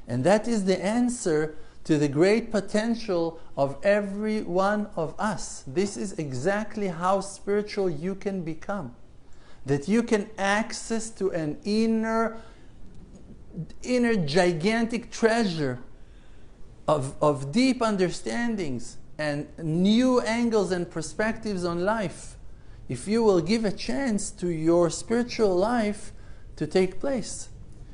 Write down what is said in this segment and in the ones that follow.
And that is the answer to the great potential of every one of us. This is exactly how spiritual you can become. That you can access to an inner gigantic treasure of deep understandings and new angles and perspectives on life, if you will give a chance to your spiritual life to take place.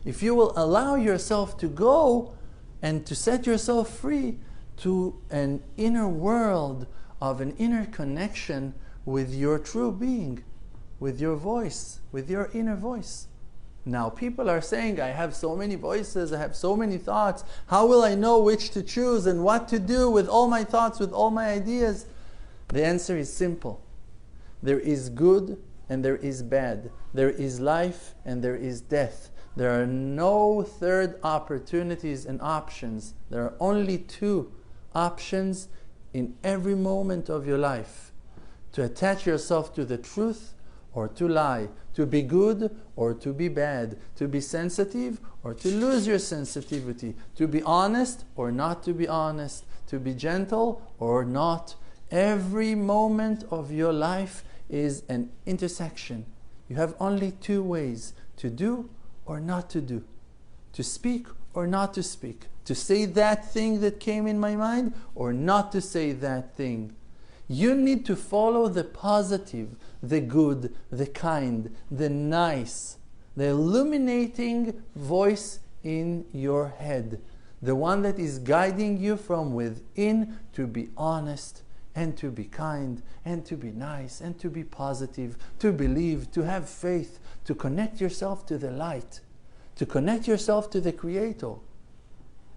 If you will allow yourself to go and to set yourself free to an inner world of an inner connection with your true being, with your voice, with your inner voice. Now, people are saying, I have so many voices, I have so many thoughts. How will I know which to choose and what to do with all my thoughts, with all my ideas? The answer is simple. There is good and there is bad. There is life and there is death. There are no third opportunities and options. There are only two options in every moment of your life. To attach yourself to the truth or to lie, to be good or to be bad, to be sensitive or to lose your sensitivity, to be honest or not to be honest, to be gentle or not. Every moment of your life is an intersection. You have only two ways, to do or not to do, to speak or not to speak, to say that thing that came in my mind or not to say that thing. You need to follow the positive, the good, the kind, the nice, the illuminating voice in your head, the one that is guiding you from within to be honest and to be kind and to be nice and to be positive, to believe, to have faith, to connect yourself to the light, to connect yourself to the Creator,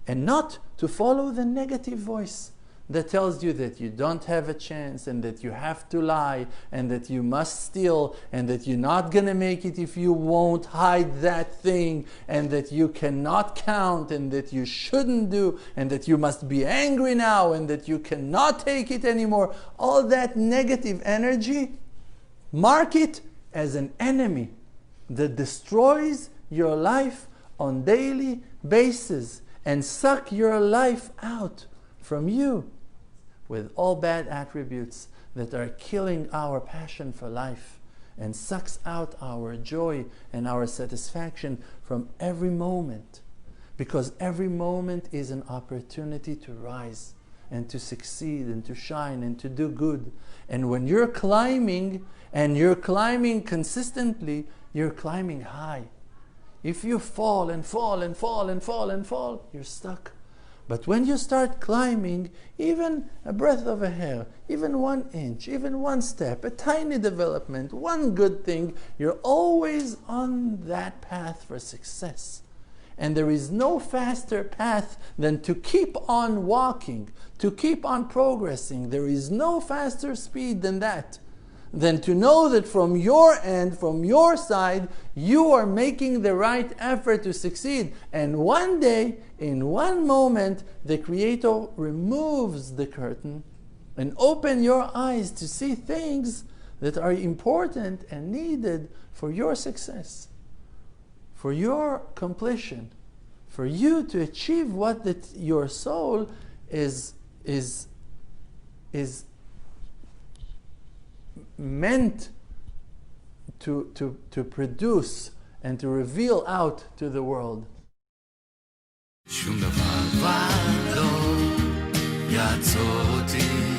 and not to follow the negative voice that tells you that you don't have a chance and that you have to lie and that you must steal and that you're not going to make it if you won't hide that thing and that you cannot count and that you shouldn't do and that you must be angry now and that you cannot take it anymore. All that negative energy, mark it as an enemy that destroys your life on daily basis and suck your life out from you with all bad attributes that are killing our passion for life and sucks out our joy and our satisfaction from every moment. Because every moment is an opportunity to rise and to succeed and to shine and to do good. And when you're climbing and you're climbing consistently, you're climbing high. If you fall and fall and fall and fall and fall, you're stuck. But when you start climbing, even a breadth of a hair, even 1 inch, even one step, a tiny development, one good thing, you're always on that path for success. And there is no faster path than to keep on walking, to keep on progressing. There is no faster speed than that. Than to know that from your end, from your side, you are making the right effort to succeed. And one day, in one moment, the Creator removes the curtain and opens your eyes to see things that are important and needed for your success, for your completion, for you to achieve what that your soul is meant to produce and to reveal out to the world. שום דבר כבר לא יעצור אותי